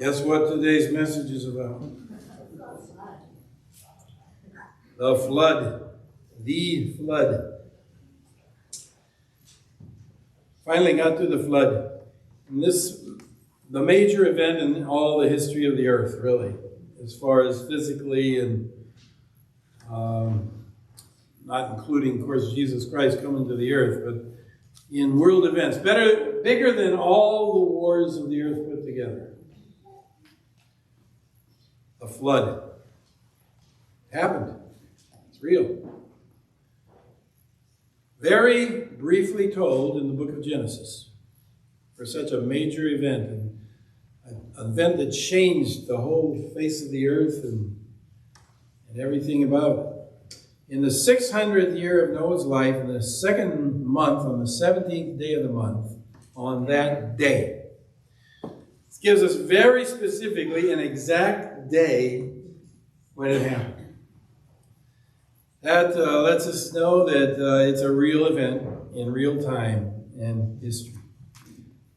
Guess what today's message is about? The flood. The flood. Finally got to the flood. And this, the major event in all the history of the earth, really, as far as physically and not including, of course, Jesus Christ coming to the earth, but in world events, bigger than all the wars of the earth put together. The flood happened. It's real. Very briefly told in the book of Genesis for such a major event, and an event that changed the whole face of the earth and everything about it. In the 600th year of Noah's life, in the second month, on the 17th day of the month, on that day. This gives us very specifically an exact day when it happened. That lets us know that it's a real event in real time and history.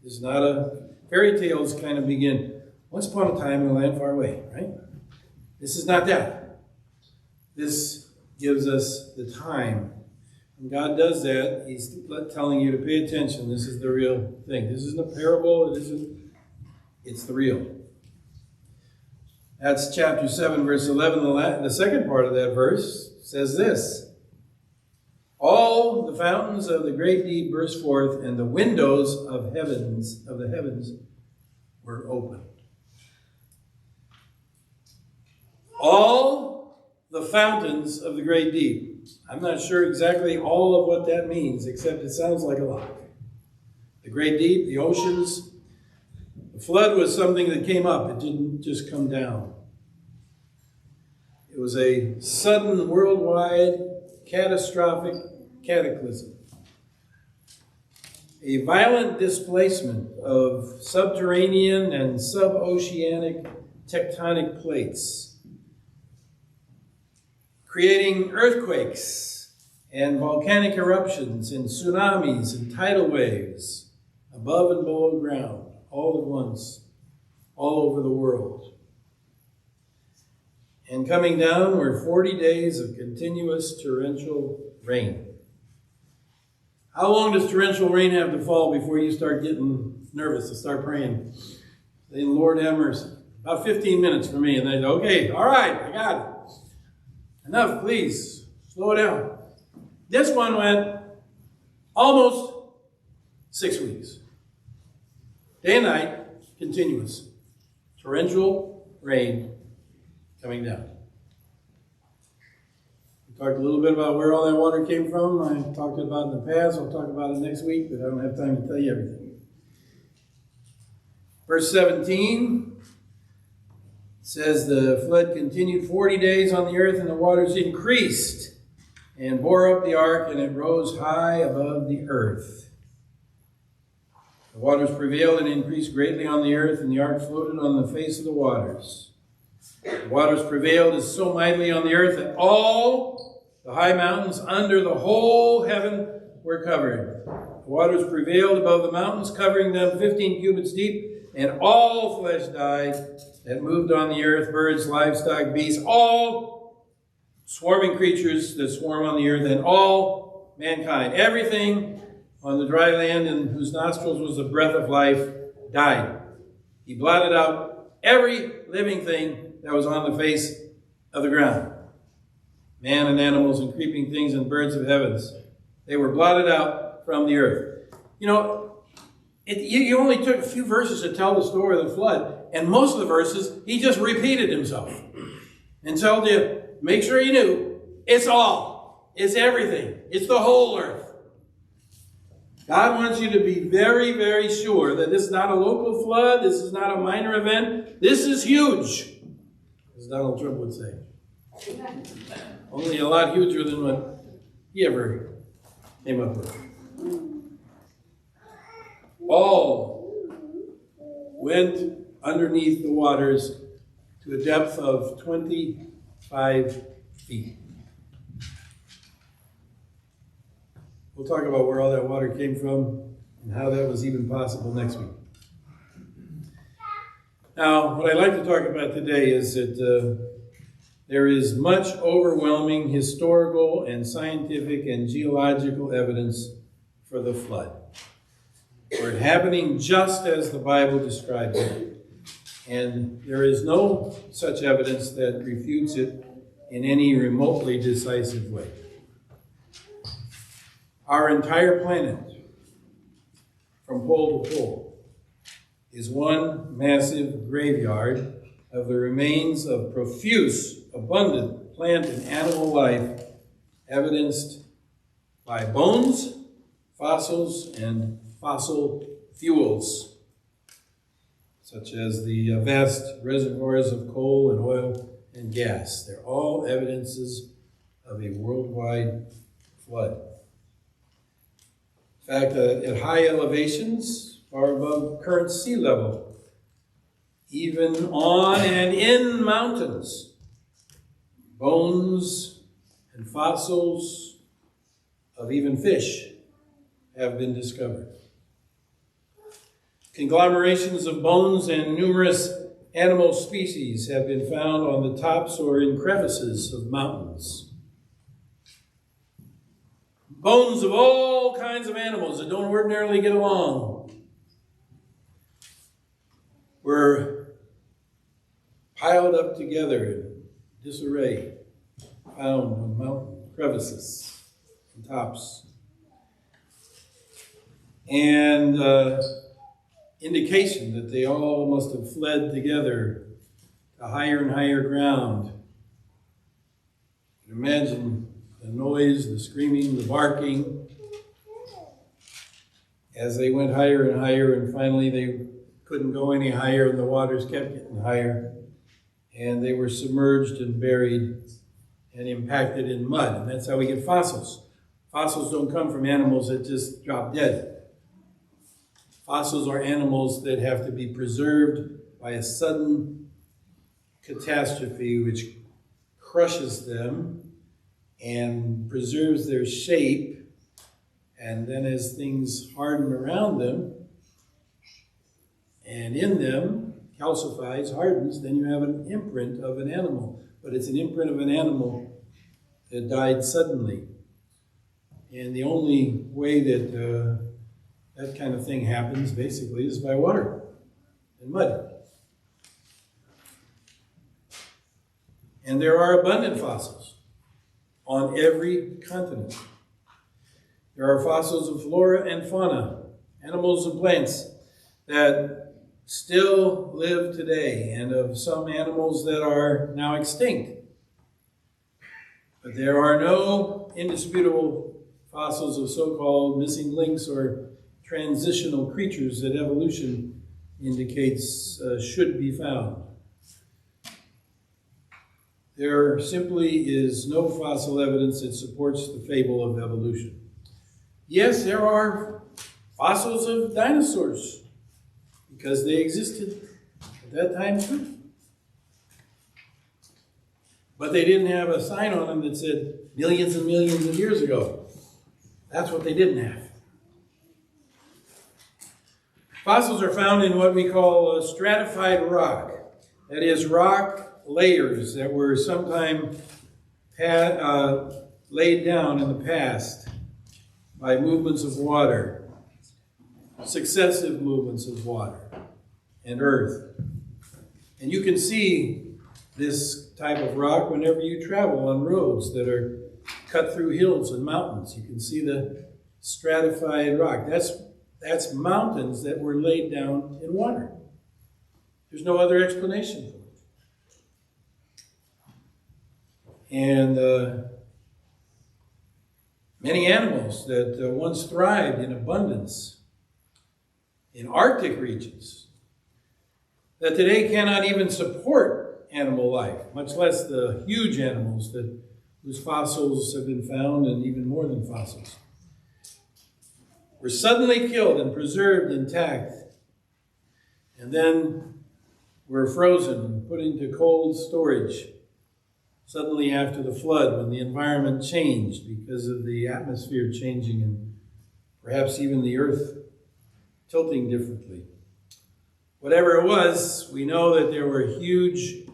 It's not a fairy tales kind of begin once upon a time in a land far away, right? This is not that. This gives us the time. When God does that, He's telling you to pay attention. This is the real thing. This isn't a parable. It's the real. That's chapter 7, verse 11. The second part of that verse says this. All the fountains of the great deep burst forth, and the windows of the heavens were opened. All the fountains of the great deep. I'm not sure exactly all of what that means, except it sounds like a lot. The great deep, the oceans. The flood was something that came up. It didn't just come down. It was a sudden, worldwide, catastrophic cataclysm. A violent displacement of subterranean and suboceanic tectonic plates, creating earthquakes and volcanic eruptions and tsunamis and tidal waves above and below ground, all at once, all over the world. And coming down were 40 days of continuous torrential rain. How long does torrential rain have to fall before you start getting nervous and start praying? Saying, Lord have mercy. About 15 minutes for me. And they go, okay, all right, I got it. Enough, please. Slow down. This one went almost 6 weeks. Day and night, continuous. Torrential rain coming down. We talked a little bit about where all that water came from. I talked about it in the past. I'll talk about it next week, but I don't have time to tell you everything. Verse 17 says the flood continued 40 days on the earth, and the waters increased and bore up the ark, and it rose high above the earth. The waters prevailed and increased greatly on the earth, and the ark floated on the face of the waters. The waters prevailed so mightily on the earth that all the high mountains under the whole heaven were covered. The waters prevailed above the mountains, covering them 15 cubits deep, and all flesh died that moved on the earth, birds, livestock, beasts, all swarming creatures that swarm on the earth, and all mankind. Everything on the dry land in whose nostrils was the breath of life died. He blotted out every living thing that was on the face of the ground. Man and animals and creeping things and birds of heavens. They were blotted out from the earth. You know, you only took a few verses to tell the story of the flood, and most of the verses, he just repeated himself and told you, make sure you knew, it's all. It's everything. It's the whole earth. God wants you to be very, very sure that this is not a local flood. This is not a minor event. This is huge, as Donald Trump would say. Only a lot huger than what he ever came up with. All went underneath the waters to a depth of 25 feet. We'll talk about where all that water came from and how that was even possible next week. Now, what I'd like to talk about today is that there is much overwhelming historical and scientific and geological evidence for the flood, for it happening just as the Bible describes it. And there is no such evidence that refutes it in any remotely decisive way. Our entire planet, from pole to pole, is one massive graveyard of the remains of profuse, abundant plant and animal life, evidenced by bones, fossils, and fossil fuels, such as the vast reservoirs of coal and oil and gas. They're all evidences of a worldwide flood. In fact, at high elevations, far above current sea level, even on and in mountains, bones and fossils of even fish have been discovered. Conglomerations of bones and numerous animal species have been found on the tops or in crevices of mountains. Bones of all kinds of animals that don't ordinarily get along were piled up together in disarray, found on mountain crevices and tops. And indication that they all must have fled together to higher and higher ground. You can imagine the noise, the screaming, the barking, as they went higher and higher, and finally they couldn't go any higher, and the waters kept getting higher, and they were submerged and buried and impacted in mud. And that's how we get fossils. Fossils don't come from animals that just drop dead. Fossils are animals that have to be preserved by a sudden catastrophe which crushes them and preserves their shape, and then as things harden around them and in them, calcifies, hardens, then you have an imprint of an animal. But it's an imprint of an animal that died suddenly. And the only way that that kind of thing happens, basically, is by water and mud. And there are abundant fossils on every continent. There are fossils of flora and fauna, animals and plants that still live today, and of some animals that are now extinct. But there are no indisputable fossils of so-called missing links or transitional creatures that evolution indicates should be found. There simply is no fossil evidence that supports the fable of evolution. Yes, there are fossils of dinosaurs, because they existed at that time too. But they didn't have a sign on them that said millions and millions of years ago. That's what they didn't have. Fossils are found in what we call stratified rock. That is, rock layers that were sometime laid down in the past by movements of water, successive movements of water and earth. And you can see this type of rock whenever you travel on roads that are cut through hills and mountains. You can see the stratified rock. That's mountains that were laid down in water. There's no other explanation for it. And many animals that once thrived in abundance in Arctic regions that today cannot even support animal life, much less the huge animals whose fossils have been found, and even more than fossils, were suddenly killed and preserved intact, and then were frozen and put into cold storage suddenly after the flood, when the environment changed because of the atmosphere changing and perhaps even the earth tilting differently. whatever it was, we know that there were huge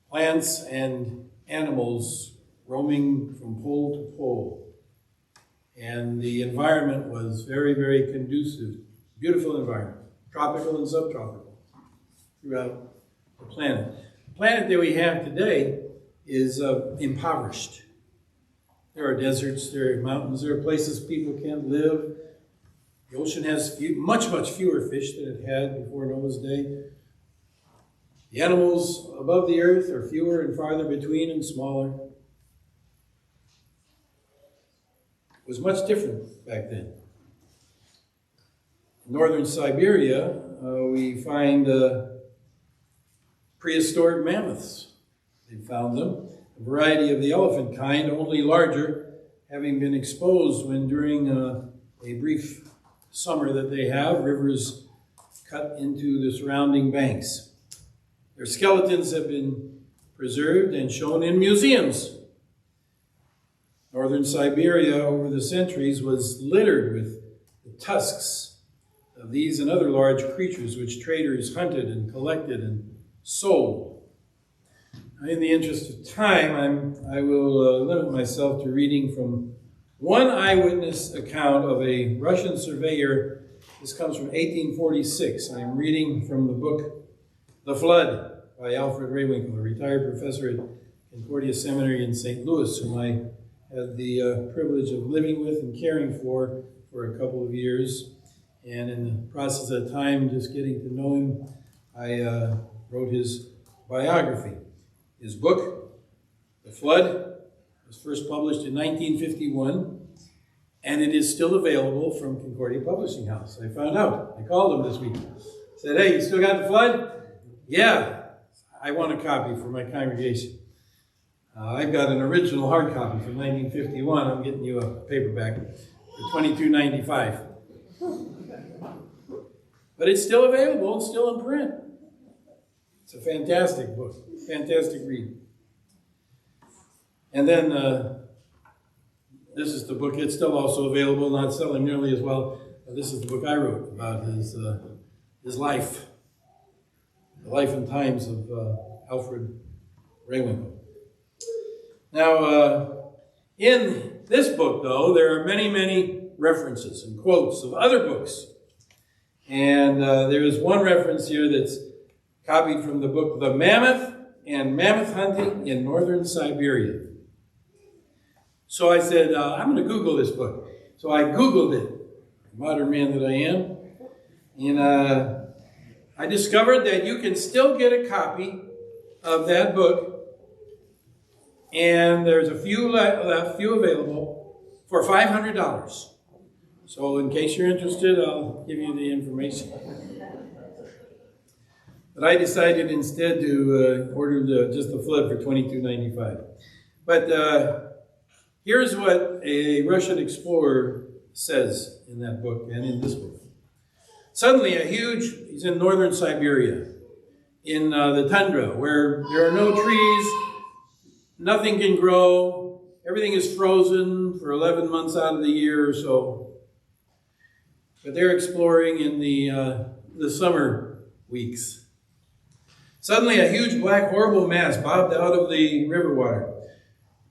plants and animals roaming from pole to pole. And the environment was very, very conducive. Beautiful environment, tropical and subtropical, throughout the planet. The planet that we have today is impoverished. There are deserts, there are mountains, there are places people can't live. The ocean has much, much fewer fish than it had before Noah's day. The animals above the earth are fewer and farther between and smaller. It was much different back then. In northern Siberia, we find prehistoric mammoths. They found them, a variety of the elephant kind, only larger, having been exposed when during a brief summer that they have, rivers cut into the surrounding banks. Their skeletons have been preserved and shown in museums. Northern Siberia over the centuries was littered with the tusks of these and other large creatures which traders hunted and collected and sold. In the interest of time, I will limit myself to reading from one eyewitness account of a Russian surveyor. This comes from 1846. I'm reading from the book The Flood by Alfred Winkle, a retired professor at Concordia Seminary in St. Louis, whom I had the privilege of living with and caring for a couple of years. And in the process of time, just getting to know him, I wrote his biography. His book, The Flood, was first published in 1951, and it is still available from Concordia Publishing House. I found out. I called him this week. Said, "Hey, you still got The Flood?" "Yeah, I want a copy for my congregation." I've got an original hard copy from 1951. I'm getting you a paperback for $22.95. But it's still available. It's still in print. It's a fantastic book. Fantastic read. And then this is the book. It's still also available, not selling nearly as well. This is the book I wrote about his life. The life and times of Alfred Winkle. Now, in this book, though, there are many, many references and quotes of other books. And there is one reference here that's copied from the book The Mammoth and Mammoth Hunting in Northern Siberia. So I said, I'm going to Google this book. So I Googled it, modern man that I am. And I discovered that you can still get a copy of that book. And there's a few available for $500. So in case you're interested, I'll give you the information. But I decided instead to order just the Flood for $22.95. But here's what a Russian explorer says in that book and in this book. Suddenly he's in northern Siberia, in the tundra, where there are no trees, nothing can grow, everything is frozen for 11 months out of the year or so. But they're exploring in the summer weeks. Suddenly a huge black horrible mass bobbed out of the river water.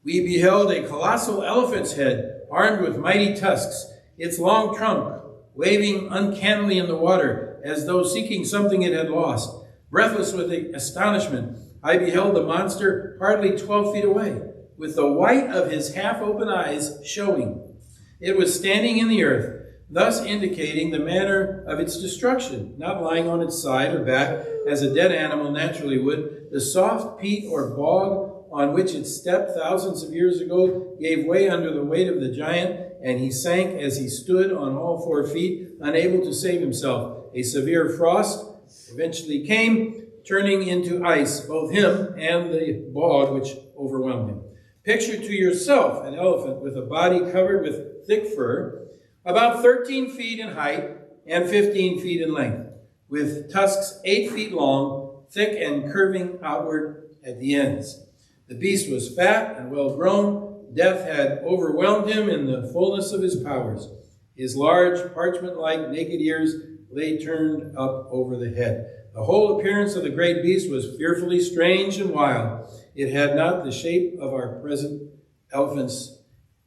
We beheld a colossal elephant's head, armed with mighty tusks, its long trunk waving uncannily in the water, as though seeking something it had lost. Breathless with astonishment, I beheld the monster hardly 12 feet away, with the white of his half-open eyes showing. It was standing in the earth, thus indicating the manner of its destruction, not lying on its side or back, as a dead animal naturally would. The soft peat or bog on which it stepped thousands of years ago gave way under the weight of the giant, and he sank as he stood on all 4 feet, unable to save himself. A severe frost eventually came, turning into ice both him and the bog which overwhelmed him. Picture to yourself an elephant with a body covered with thick fur, about 13 feet in height and 15 feet in length, with tusks 8 feet long, thick and curving outward at the ends. The beast was fat and well grown. Death had overwhelmed him in the fullness of his powers. His large, parchment-like naked ears lay turned up over the head. The whole appearance of the great beast was fearfully strange and wild. It had not the shape of our present elephants.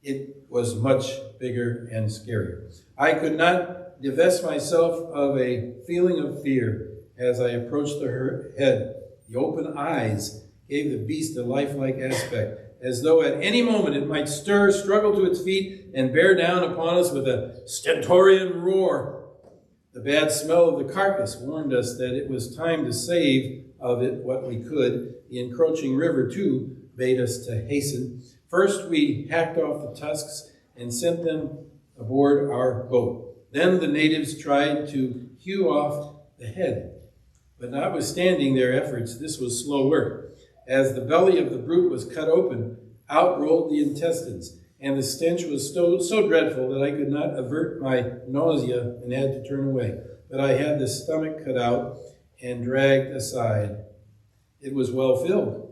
It was much bigger and scarier. I could not divest myself of a feeling of fear as I approached the head. The open eyes gave the beast a lifelike aspect, as though at any moment it might stir, struggle to its feet, and bear down upon us with a stentorian roar. The bad smell of the carcass warned us that it was time to save of it what we could. The encroaching river, too, bade us to hasten. First, we hacked off the tusks and sent them aboard our boat. Then the natives tried to hew off the head. But notwithstanding their efforts, this was slow work. As the belly of the brute was cut open, out rolled the intestines, and the stench was so dreadful that I could not avert my nausea and had to turn away. But I had the stomach cut out and dragged aside. It was well filled.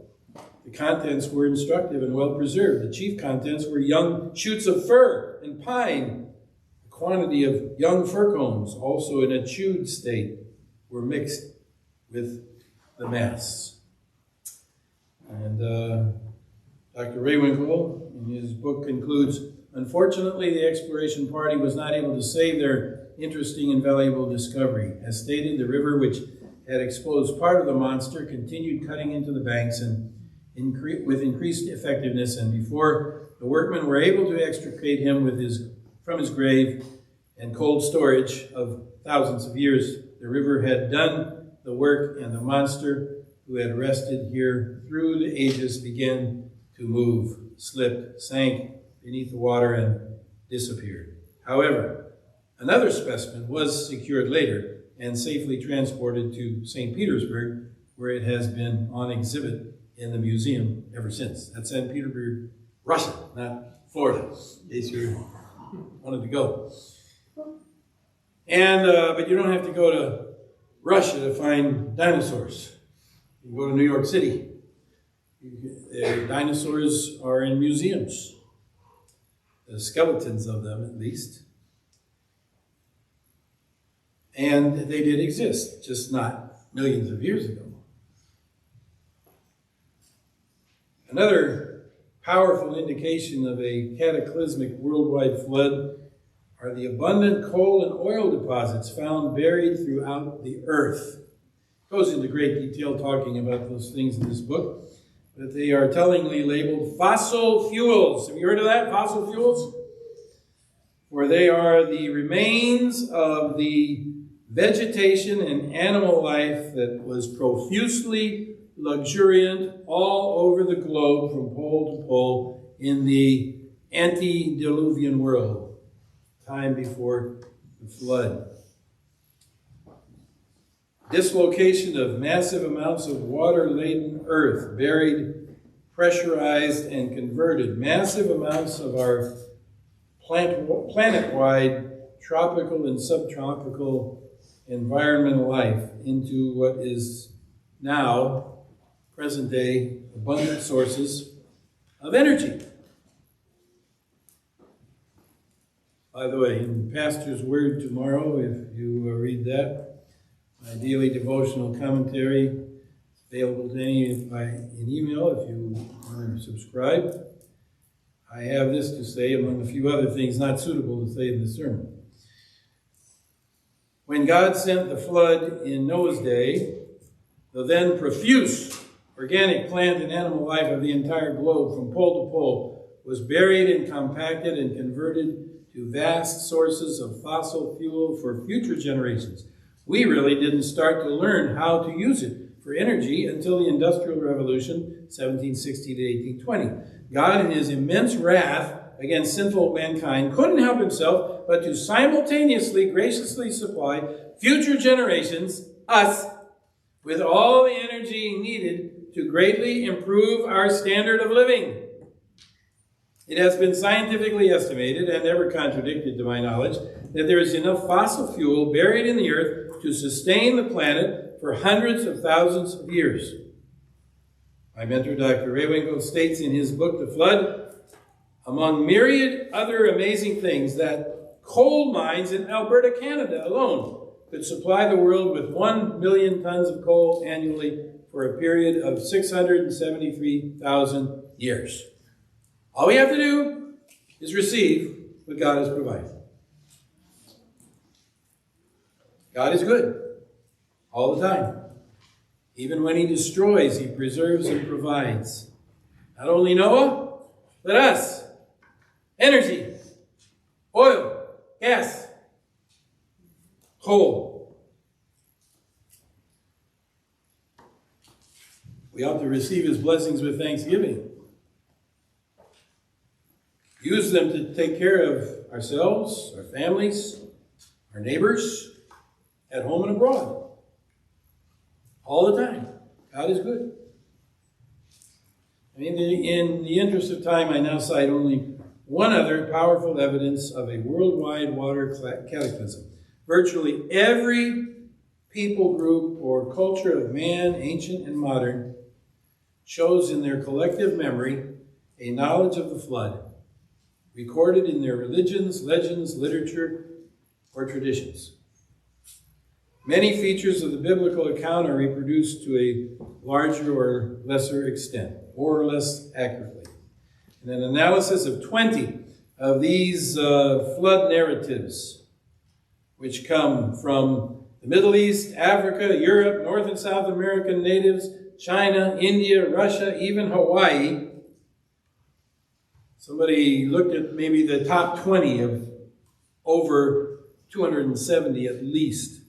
The contents were instructive and well preserved. The chief contents were young shoots of fir and pine. A quantity of young fir cones, also in a chewed state, were mixed with the mass. And Dr. Winkle, in his book, concludes, unfortunately, the exploration party was not able to save their interesting and valuable discovery. As stated, the river, which had exposed part of the monster, continued cutting into the banks and with increased effectiveness, and before the workmen were able to extricate him from his grave and cold storage of thousands of years, the river had done the work, and the monster who had rested here through the ages began to move, slipped, sank beneath the water, and disappeared. However, another specimen was secured later and safely transported to St. Petersburg, where it has been on exhibit in the museum ever since. That's St. Petersburg, Russia, not Florida, in case you wanted to go. And but you don't have to go to Russia to find dinosaurs. You go to New York City. Dinosaurs are in museums. The skeletons of them, at least. And they did exist, just not millions of years ago. Another powerful indication of a cataclysmic worldwide flood are the abundant coal and oil deposits found buried throughout the earth. It goes into great detail talking about those things in this book, but they are tellingly labeled fossil fuels. Have you heard of that, fossil fuels? For they are the remains of the vegetation and animal life that was profusely luxuriant all over the globe from pole to pole in the antediluvian world, time before the flood. Dislocation of massive amounts of water-laden earth, buried, pressurized, and converted massive amounts of our planet-wide tropical and subtropical environmental life into what is now present-day abundant sources of energy. By the way, in Pastor's Word tomorrow, if you read that, my daily devotional commentary is available to any in email if you want to subscribe. I have this to say, among a few other things not suitable to say in the sermon. When God sent the flood in Noah's day, the then profuse organic plant and animal life of the entire globe from pole to pole was buried and compacted and converted to vast sources of fossil fuel for future generations. We really didn't start to learn how to use it for energy until the Industrial Revolution, 1760 to 1820. God, in his immense wrath against sinful mankind, couldn't help himself but to simultaneously graciously supply future generations, us, with all the energy needed to greatly improve our standard of living. It has been scientifically estimated, and never contradicted to my knowledge, that there is enough fossil fuel buried in the earth to sustain the planet for hundreds of thousands of years. My mentor, Dr. Winkle, states in his book, The Flood, among myriad other amazing things, that coal mines in Alberta, Canada alone could supply the world with 1 million tons of coal annually for a period of 673,000 years. All we have to do is receive what God has provided. God is good all the time. Even when he destroys, he preserves and provides. Not only Noah, but us. Energy, oil, gas, coal. We ought to receive his blessings with thanksgiving. Use them to take care of ourselves, our families, our neighbors, at home and abroad. All the time. God is good. In the interest of time, I now cite only one other powerful evidence of a worldwide water cataclysm. Virtually every people group or culture of man, ancient and modern, shows in their collective memory a knowledge of the flood, recorded in their religions, legends, literature, or traditions. Many features of the biblical account are reproduced to a larger or lesser extent, more or less accurately. And an analysis of 20 of these flood narratives, which come from the Middle East, Africa, Europe, North and South American natives, China, India, Russia, even Hawaii. Somebody looked at maybe the top 20 of over 270 at least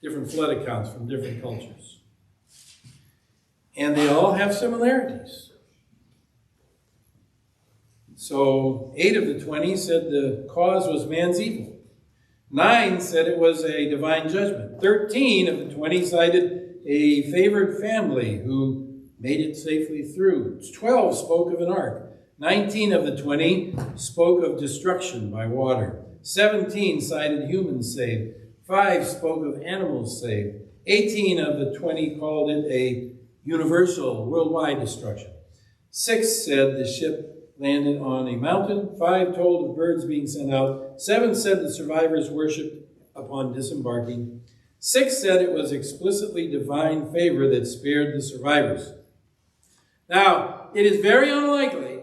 different flood accounts from different cultures. And they all have similarities. So 8 of the 20 said the cause was man's evil. 9 said it was a divine judgment. 13 of the 20 cited a favored family who made it safely through. 12 spoke of an ark. 19 of the 20 spoke of destruction by water. 17 cited humans saved. 5 spoke of animals saved. 18 of the 20 called it a universal, worldwide destruction. 6 said the ship landed on a mountain. 5 told of birds being sent out. 7 said the survivors worshipped upon disembarking. 6 said it was explicitly divine favor that spared the survivors. Now, it is very unlikely,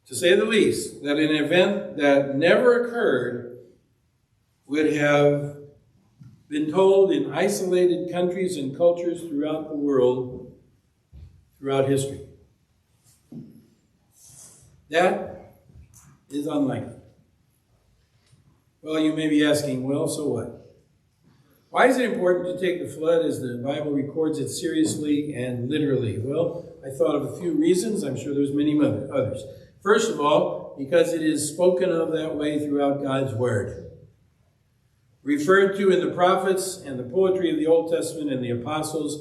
to say the least, that an event that never occurred would have been told in isolated countries and cultures throughout the world, throughout history. That is unlikely. Well, you may be asking, well, so what? Why is it important to take the flood as the Bible records it seriously and literally? Well, I thought of a few reasons. I'm sure there's many others. First of all, because it is spoken of that way throughout God's Word. Referred to in the prophets and the poetry of the Old Testament and the apostles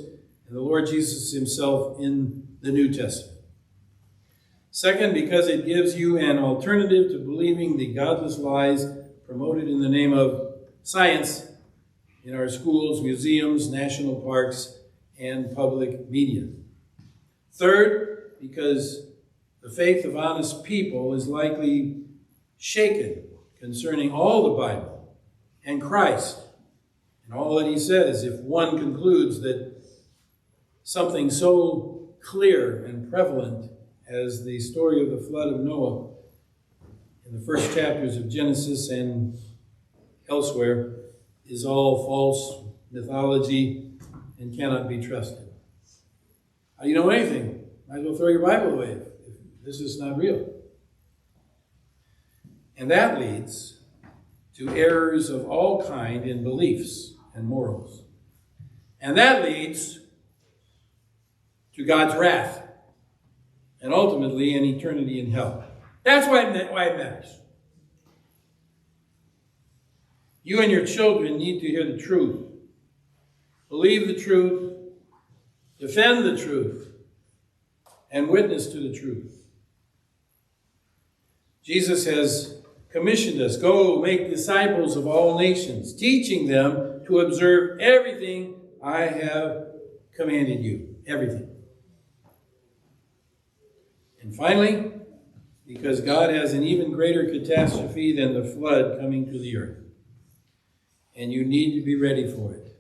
and the Lord Jesus himself in the New Testament. Second, because it gives you an alternative to believing the godless lies promoted in the name of science in our schools, museums, national parks, and public media. Third, because the faith of honest people is likely shaken concerning all the Bible and Christ and all that he says if one concludes that something so clear and prevalent as the story of the flood of Noah in the first chapters of Genesis and elsewhere is all false mythology and cannot be trusted. How do you know anything? Might as well throw your Bible away if this is not real. And that leads to errors of all kind in beliefs and morals. And that leads to God's wrath and ultimately an eternity in hell. That's why it matters. You and your children need to hear the truth, believe the truth, defend the truth, and witness to the truth. Jesus has commissioned us, go make disciples of all nations, teaching them to observe everything I have commanded you. Everything. And finally, because God has an even greater catastrophe than the flood coming to the earth. and you need to be ready for it.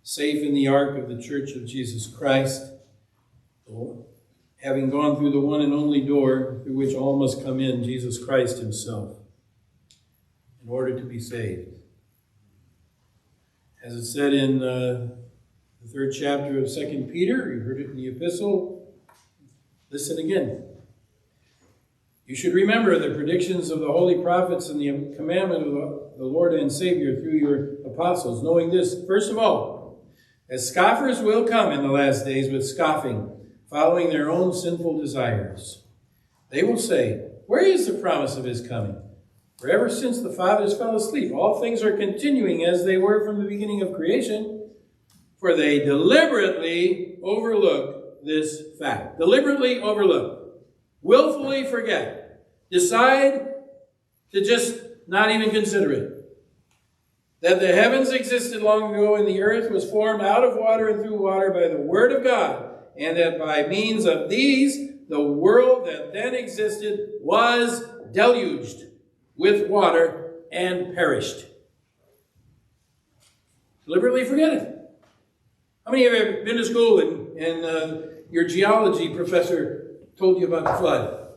Safe in the ark of the Church of Jesus Christ, having gone through the one and only door through which all must come in, Jesus Christ himself, in order to be saved. As it said in the 3rd chapter of 2 Peter, you heard it in the epistle, listen again. You should remember the predictions of the holy prophets and the commandment of the Lord and Savior through your apostles, knowing this, first of all, as scoffers will come in the last days with scoffing, following their own sinful desires. They will say, where is the promise of his coming? For ever since the fathers fell asleep, all things are continuing as they were from the beginning of creation, for they deliberately overlook this fact. Deliberately overlook. Willfully forget. Decide to just not even consider it. That the heavens existed long ago and the earth was formed out of water and through water by the word of God, and that by means of these, the world that then existed was deluged with water and perished. Deliberately forget it. How many of you have been to school and your geology professor told you about the flood?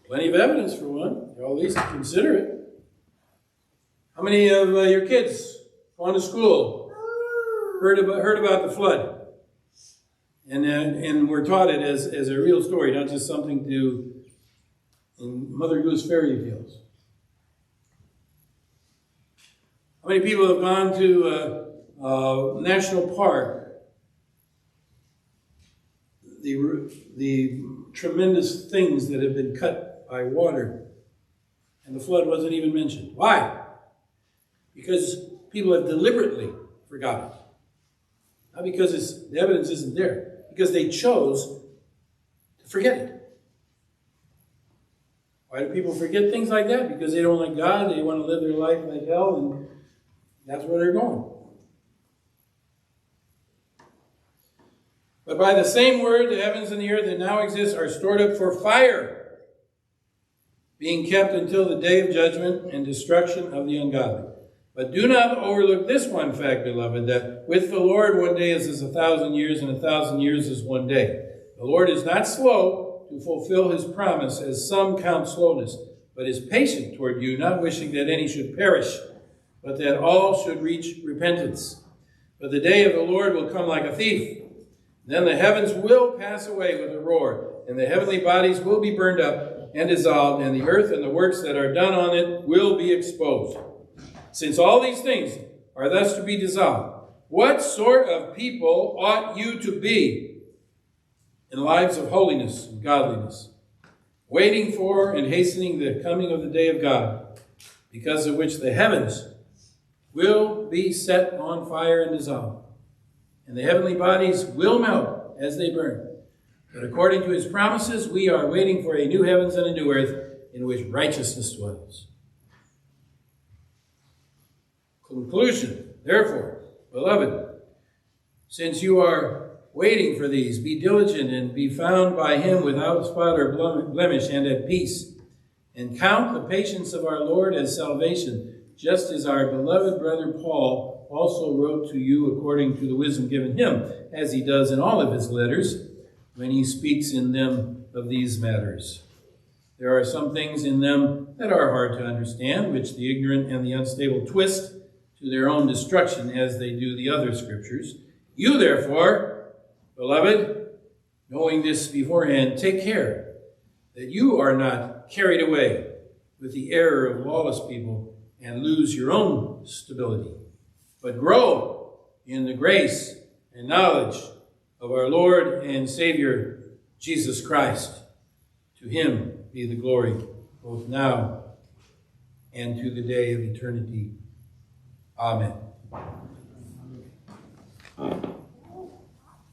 Plenty of evidence for one. You at least consider it. How many of your kids gone to school heard about the flood? And we're taught it as a real story, not just something to in Mother Goose fairy tales. How many people have gone to National Park? The tremendous things that have been cut by water, and the flood wasn't even mentioned. Why? Because people have deliberately forgotten. Not because the evidence isn't there. Because they chose to forget it. Why do people forget things like that? Because they don't like God. They want to live their life like hell, and that's where they're going. But by the same word, the heavens and the earth that now exist are stored up for fire, being kept until the day of judgment and destruction of the ungodly. But do not overlook this one fact, beloved, that with the Lord 1 day is as 1,000 years, and 1,000 years is 1 day. The Lord is not slow to fulfill his promise, as some count slowness, but is patient toward you, not wishing that any should perish, but that all should reach repentance. But the day of the Lord will come like a thief. Then the heavens will pass away with a roar, and the heavenly bodies will be burned up and dissolved, and the earth and the works that are done on it will be exposed. Since all these things are thus to be dissolved, what sort of people ought you to be in lives of holiness and godliness, waiting for and hastening the coming of the day of God, because of which the heavens will be set on fire and dissolved, and the heavenly bodies will melt as they burn. But according to his promises, we are waiting for a new heavens and a new earth in which righteousness dwells. Conclusion, therefore, beloved, since you are waiting for these, be diligent and be found by him without spot or blemish and at peace, and count the patience of our Lord as salvation, just as our beloved brother Paul also wrote to you according to the wisdom given him, as he does in all of his letters, when he speaks in them of these matters. There are some things in them that are hard to understand, which the ignorant and the unstable twist to their own destruction, as they do the other scriptures. You, therefore, beloved, knowing this beforehand, take care that you are not carried away with the error of lawless people and lose your own stability, but grow in the grace and knowledge of our Lord and Savior, Jesus Christ. To him be the glory, both now and to the day of eternity. Amen.